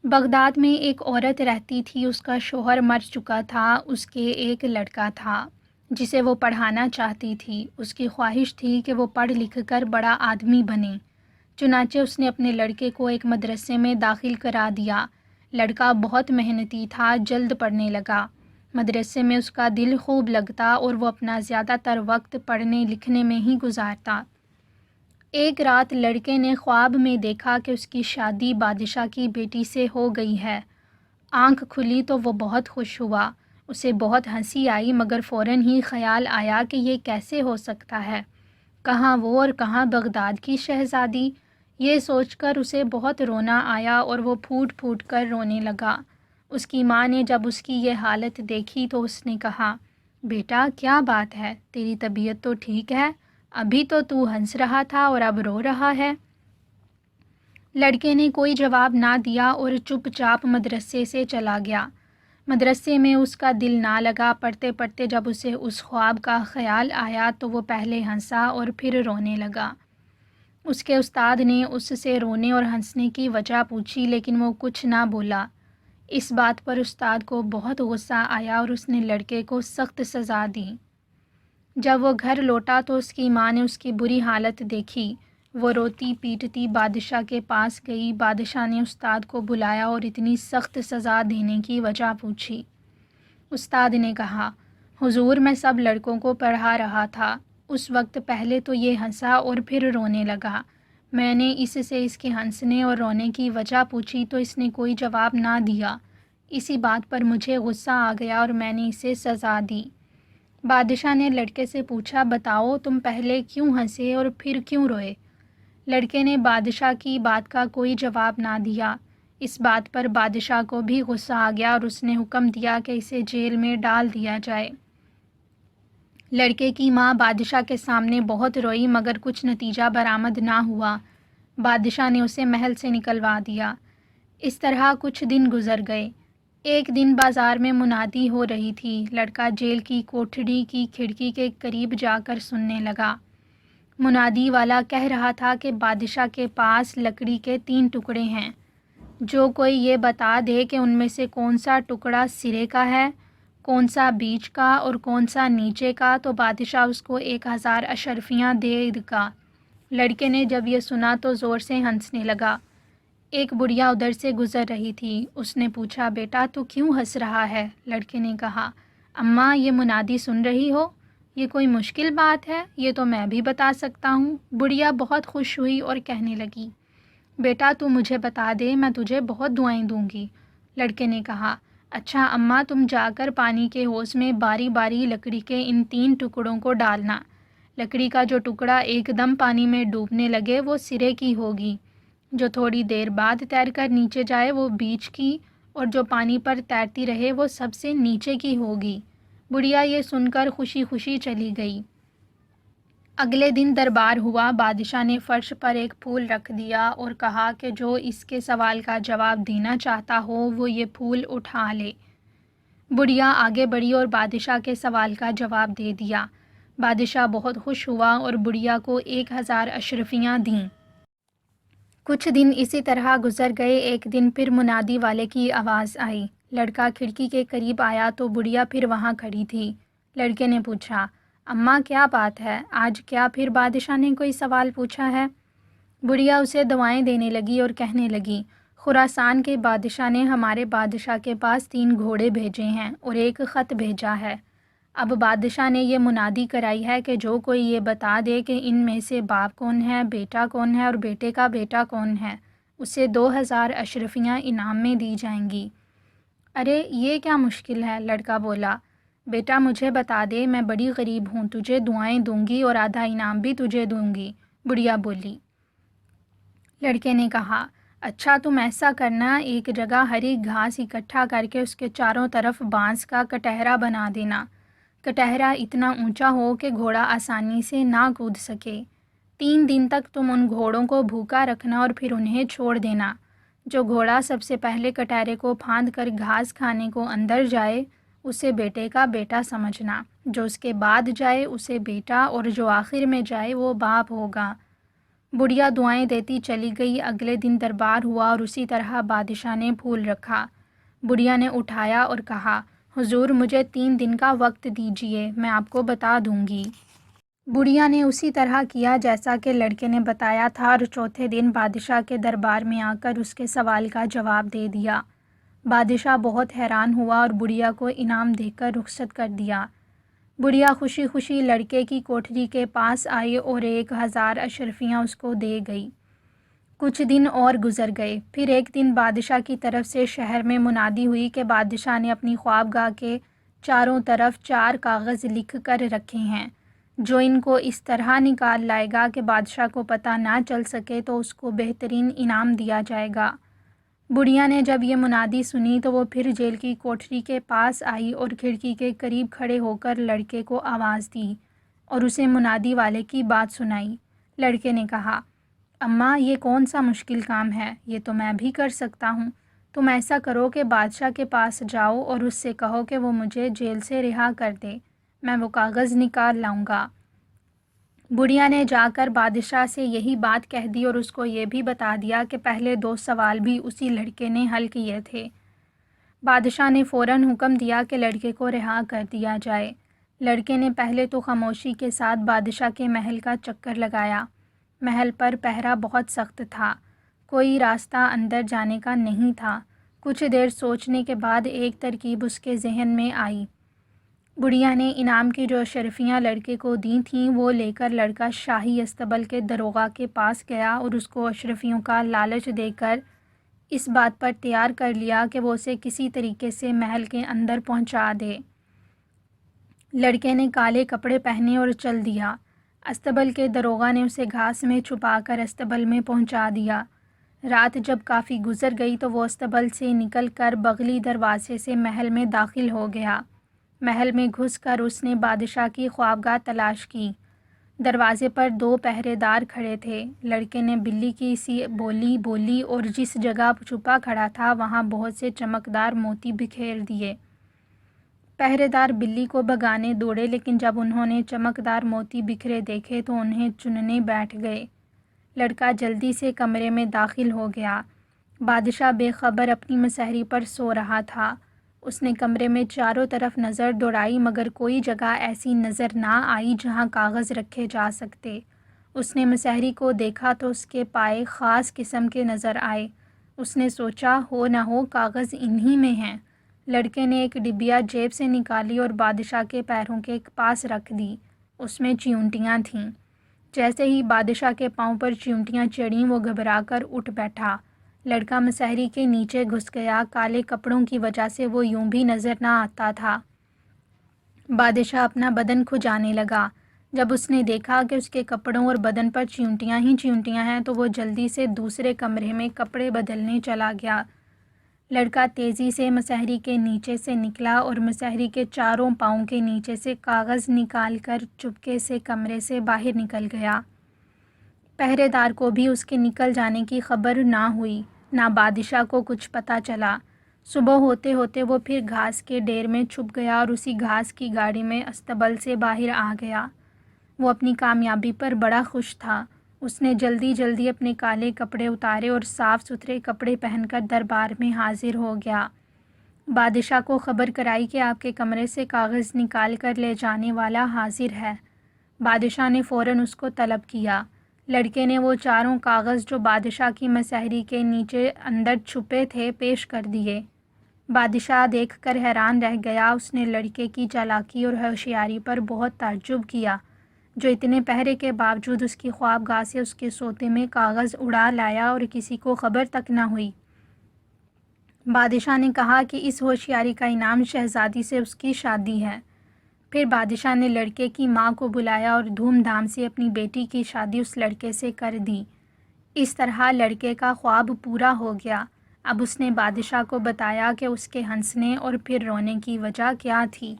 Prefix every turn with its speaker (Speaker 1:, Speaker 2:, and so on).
Speaker 1: Baghdad میں ایک عورت رہتی تھی، اس کا شوہر مر چکا تھا، اس کے ایک لڑکا تھا جسے وہ پڑھانا چاہتی تھی۔ اس کی خواہش تھی کہ وہ پڑھ لکھ کر بڑا آدمی بنے۔ چنانچہ اس نے اپنے لڑکے کو ایک مدرسے میں داخل کرا دیا۔ لڑکا بہت محنتی تھا، جلد پڑھنے لگا۔ مدرسے میں اس کا دل خوب لگتا اور وہ اپنا زیادہ تر وقت پڑھنے لکھنے میں ہی گزارتا۔ ایک رات لڑکے نے خواب میں دیکھا کہ اس کی شادی بادشاہ کی بیٹی سے ہو گئی ہے۔ آنکھ کھلی تو وہ بہت خوش ہوا۔ اسے بہت ہنسی آئی، مگر فوراً ہی خیال آیا کہ یہ کیسے ہو سکتا ہے؟ کہاں وہ اور کہاں بغداد کی شہزادی؟ یہ سوچ کر اسے بہت رونا آیا اور وہ پھوٹ پھوٹ کر رونے لگا۔ اس کی ماں نے جب اس کی یہ حالت دیکھی تو اس نے کہا، بیٹا کیا بات ہے؟ تیری طبیعت تو ٹھیک ہے؟ ابھی تو ہنس رہا تھا اور اب رو رہا ہے۔ لڑکے نے کوئی جواب نہ دیا اور چپ چاپ مدرسے سے چلا گیا۔ مدرسے میں اس کا دل نہ لگا۔ پڑھتے پڑھتے جب اسے اس خواب کا خیال آیا تو وہ پہلے ہنسا اور پھر رونے لگا۔ اس کے استاد نے اس سے رونے اور ہنسنے کی وجہ پوچھی، لیکن وہ کچھ نہ بولا۔ اس بات پر استاد کو بہت غصہ آیا اور اس نے لڑکے کو سخت سزا دی۔ جب وہ گھر لوٹا تو اس کی ماں نے اس کی بری حالت دیکھی۔ وہ روتی پیٹتی بادشاہ کے پاس گئی۔ بادشاہ نے استاد کو بلایا اور اتنی سخت سزا دینے کی وجہ پوچھی۔ استاد نے کہا، حضور میں سب لڑکوں کو پڑھا رہا تھا۔ اس وقت پہلے تو یہ ہنسا اور پھر رونے لگا۔ میں نے اس سے اس کے ہنسنے اور رونے کی وجہ پوچھی تو اس نے کوئی جواب نہ دیا۔ اسی بات پر مجھے غصہ آ گیا اور میں نے اسے سزا دی۔ بادشاہ نے لڑکے سے پوچھا، بتاؤ تم پہلے کیوں ہنسے اور پھر کیوں روئے؟ لڑکے نے بادشاہ کی بات کا کوئی جواب نہ دیا۔ اس بات پر بادشاہ کو بھی غصہ آ گیا اور اس نے حکم دیا کہ اسے جیل میں ڈال دیا جائے۔ لڑکے کی ماں بادشاہ کے سامنے بہت روئی، مگر کچھ نتیجہ برآمد نہ ہوا۔ بادشاہ نے اسے محل سے نکلوا دیا۔ اس طرح کچھ دن گزر گئے۔ ایک دن بازار میں منادی ہو رہی تھی۔ لڑکا جیل کی کوٹھڑی کی کھڑکی کے قریب جا کر سننے لگا۔ منادی والا کہہ رہا تھا کہ بادشاہ کے پاس لکڑی کے 3 ٹکڑے ہیں۔ جو کوئی یہ بتا دے کہ ان میں سے کون سا ٹکڑا سرے کا ہے، کون سا بیچ کا اور کون سا نیچے کا، تو بادشاہ اس کو 1000 اشرفیاں دے گا۔ لڑکے نے جب یہ سنا تو زور سے ہنسنے لگا۔ ایک بڑھیا ادھر سے گزر رہی تھی۔ اس نے پوچھا، بیٹا تو کیوں ہنس رہا ہے؟ لڑکے نے کہا، اماں یہ منادی سن رہی ہو؟ یہ کوئی مشکل بات ہے؟ یہ تو میں بھی بتا سکتا ہوں۔ بڑھیا بہت خوش ہوئی اور کہنے لگی، بیٹا تو مجھے بتا دے، میں تجھے بہت دعائیں دوں گی۔ لڑکے نے کہا، اچھا اماں تم جا کر پانی کے ہوز میں باری باری لکڑی کے ان 3 ٹکڑوں کو ڈالنا۔ لکڑی کا جو ٹکڑا ایک دم پانی میں ڈوبنے لگے وہ سرے کی ہوگی، جو تھوڑی دیر بعد تیر کر نیچے جائے وہ بیچ کی، اور جو پانی پر تیرتی رہے وہ سب سے نیچے کی ہوگی۔ بڑھیا یہ سن کر خوشی خوشی چلی گئی۔ اگلے دن دربار ہوا۔ بادشاہ نے فرش پر ایک پھول رکھ دیا اور کہا کہ جو اس کے سوال کا جواب دینا چاہتا ہو وہ یہ پھول اٹھا لے۔ بڑھیا آگے بڑھی اور بادشاہ کے سوال کا جواب دے دیا۔ بادشاہ بہت خوش ہوا اور بڑھیا کو 1000 اشرفیاں دیں۔ کچھ دن اسی طرح گزر گئے۔ ایک دن پھر منادی والے کی آواز آئی۔ لڑکا کھڑکی کے قریب آیا تو بڑھیا پھر وہاں کھڑی تھی۔ لڑکے نے پوچھا، اماں کیا بات ہے؟ آج کیا پھر بادشاہ نے کوئی سوال پوچھا ہے؟ بڑھیا اسے دعائیں دینے لگی اور کہنے لگی، خراسان کے بادشاہ نے ہمارے بادشاہ کے پاس 3 گھوڑے بھیجے ہیں اور ایک خط بھیجا ہے۔ اب بادشاہ نے یہ منادی کرائی ہے کہ جو کوئی یہ بتا دے کہ ان میں سے باپ کون ہے، بیٹا کون ہے اور بیٹے کا بیٹا کون ہے، اسے 2000 اشرفیاں انعام میں دی جائیں گی۔ ارے یہ کیا مشکل ہے؟ لڑکا بولا، بیٹا مجھے بتا دے، میں بڑی غریب ہوں، تجھے دعائیں دوں گی اور آدھا انعام بھی تجھے دوں گی۔ بڑھیا بولی۔ لڑکے نے کہا، اچھا تم ایسا کرنا، ایک جگہ ہری گھاس اکٹھا کر کے اس کے چاروں طرف بانس کا کٹہرا بنا دینا۔ کٹہرا اتنا اونچا ہو کہ گھوڑا آسانی سے نہ کود سکے۔ 3 دن تک تم ان گھوڑوں کو بھوکا رکھنا اور پھر انہیں چھوڑ دینا۔ جو گھوڑا سب سے پہلے کٹہرے کو پھاند کر گھاس کھانے کو اندر جائے اسے بیٹے کا بیٹا سمجھنا، جو اس کے بعد جائے اسے بیٹا، اور جو آخر میں جائے وہ باپ ہوگا۔ بڑھیا دعائیں دیتی چلی گئی۔ اگلے دن دربار ہوا اور اسی طرح بادشاہ نے پھول رکھا۔ بڑھیا نے اٹھایا اور کہا، حضور مجھے 3 دن کا وقت دیجیے، میں آپ کو بتا دوں گی۔ بڑھیا نے اسی طرح کیا جیسا کہ لڑکے نے بتایا تھا اور چوتھے دن بادشاہ کے دربار میں آ کر اس کے سوال کا جواب دے دیا۔ بادشاہ بہت حیران ہوا اور بڑھیا کو انعام دے کر رخصت کر دیا۔ بڑھیا خوشی خوشی لڑکے کی کوٹری کے پاس آئی اور 1000 اشرفیاں اس کو دے گئی۔ کچھ دن اور گزر گئے۔ پھر ایک دن بادشاہ کی طرف سے شہر میں منادی ہوئی کہ بادشاہ نے اپنی خوابگاہ کے چاروں طرف 4 کاغذ لکھ کر رکھے ہیں، جو ان کو اس طرح نکال لائے گا کہ بادشاہ کو پتہ نہ چل سکے تو اس کو بہترین انعام دیا جائے گا۔ بڑھیا نے جب یہ منادی سنی تو وہ پھر جیل کی کوٹری کے پاس آئی اور کھڑکی کے قریب کھڑے ہو کر لڑکے کو آواز دی اور اسے منادی والے کی بات سنائی۔ لڑکے نے کہا، اماں یہ کون سا مشکل کام ہے، یہ تو میں بھی کر سکتا ہوں۔ تم ایسا کرو کہ بادشاہ کے پاس جاؤ اور اس سے کہو کہ وہ مجھے جیل سے رہا کر دے، میں وہ کاغذ نکال لاؤں گا۔ بڑھیا نے جا کر بادشاہ سے یہی بات کہہ دی اور اس کو یہ بھی بتا دیا کہ پہلے 2 سوال بھی اسی لڑکے نے حل کیے تھے۔ بادشاہ نے فوراً حکم دیا کہ لڑکے کو رہا کر دیا جائے۔ لڑکے نے پہلے تو خاموشی کے ساتھ بادشاہ کے محل کا چکر لگایا۔ محل پر پہرا بہت سخت تھا، کوئی راستہ اندر جانے کا نہیں تھا۔ کچھ دیر سوچنے کے بعد ایک ترکیب اس کے ذہن میں آئی۔ بڑھیا نے انعام کی جو اشرفیاں لڑکے کو دی تھیں وہ لے کر لڑکا شاہی استبل کے داروغہ کے پاس گیا اور اس کو اشرفیوں کا لالچ دے کر اس بات پر تیار کر لیا کہ وہ اسے کسی طریقے سے محل کے اندر پہنچا دے۔ لڑکے نے کالے کپڑے پہنے اور چل دیا۔ استبل کے داروغہ نے اسے گھاس میں چھپا کر استبل میں پہنچا دیا۔ رات جب کافی گزر گئی تو وہ استبل سے نکل کر بغلی دروازے سے محل میں داخل ہو گیا۔ محل میں گھس کر اس نے بادشاہ کی خوابگاہ تلاش کی۔ دروازے پر 2 پہرے دار کھڑے تھے۔ لڑکے نے بلی کی سی بولی بولی اور جس جگہ چھپا کھڑا تھا وہاں بہت سے چمکدار موتی بکھیر دیے۔ پہرے دار بلی کو بھگانے دوڑے، لیکن جب انہوں نے چمکدار موتی بکھرے دیکھے تو انہیں چننے بیٹھ گئے۔ لڑکا جلدی سے کمرے میں داخل ہو گیا۔ بادشاہ بے خبر اپنی مسہری پر سو رہا تھا۔ اس نے کمرے میں چاروں طرف نظر دوڑائی مگر کوئی جگہ ایسی نظر نہ آئی جہاں کاغذ رکھے جا سکتے۔ اس نے مسہری کو دیکھا تو اس کے پائے خاص قسم کے نظر آئے۔ اس نے سوچا ہو نہ ہو کاغذ انہی میں ہیں۔ لڑکے نے ایک ڈبیا جیب سے نکالی اور بادشاہ کے پیروں کے پاس رکھ دی۔ اس میں چیونٹیاں تھیں۔ جیسے ہی بادشاہ کے پاؤں پر چیونٹیاں چڑھیں وہ گھبرا کر اٹھ بیٹھا۔ لڑکا مسہری کے نیچے گھس گیا۔ کالے کپڑوں کی وجہ سے وہ یوں بھی نظر نہ آتا تھا۔ بادشاہ اپنا بدن کھجانے لگا۔ جب اس نے دیکھا کہ اس کے کپڑوں اور بدن پر چیونٹیاں ہی چیونٹیاں ہیں تو وہ جلدی سے دوسرے کمرے میں کپڑے بدلنے چلا گیا۔ لڑکا تیزی سے مسہری کے نیچے سے نکلا اور مسہری کے چاروں پاؤں کے نیچے سے کاغذ نکال کر چپکے سے کمرے سے باہر نکل گیا۔ پہرے دار کو بھی اس کے نکل جانے کی خبر نہ ہوئی، نہ بادشاہ کو کچھ پتہ چلا۔ صبح ہوتے ہوتے وہ پھر گھاس کے ڈھیر میں چھپ گیا اور اسی گھاس کی گاڑی میں استبل سے باہر آ گیا۔ وہ اپنی کامیابی پر بڑا خوش تھا۔ اس نے جلدی جلدی اپنے کالے کپڑے اتارے اور صاف ستھرے کپڑے پہن کر دربار میں حاضر ہو گیا۔ بادشاہ کو خبر کرائی کہ آپ کے کمرے سے کاغذ نکال کر لے جانے والا حاضر ہے۔ بادشاہ نے فوراً اس کو طلب کیا۔ لڑکے نے وہ چاروں کاغذ جو بادشاہ کی مسہری کے نیچے اندر چھپے تھے پیش کر دیے۔ بادشاہ دیکھ کر حیران رہ گیا۔ اس نے لڑکے کی چالاکی اور ہوشیاری پر بہت تعجب کیا، جو اتنے پہرے کے باوجود اس کی خوابگاہ سے اس کے سوتے میں کاغذ اڑا لایا اور کسی کو خبر تک نہ ہوئی۔ بادشاہ نے کہا کہ اس ہوشیاری کا انعام شہزادی سے اس کی شادی ہے۔ پھر بادشاہ نے لڑکے کی ماں کو بلایا اور دھوم دھام سے اپنی بیٹی کی شادی اس لڑکے سے کر دی۔ اس طرح لڑکے کا خواب پورا ہو گیا۔ اب اس نے بادشاہ کو بتایا کہ اس کے ہنسنے اور پھر رونے کی وجہ کیا تھی۔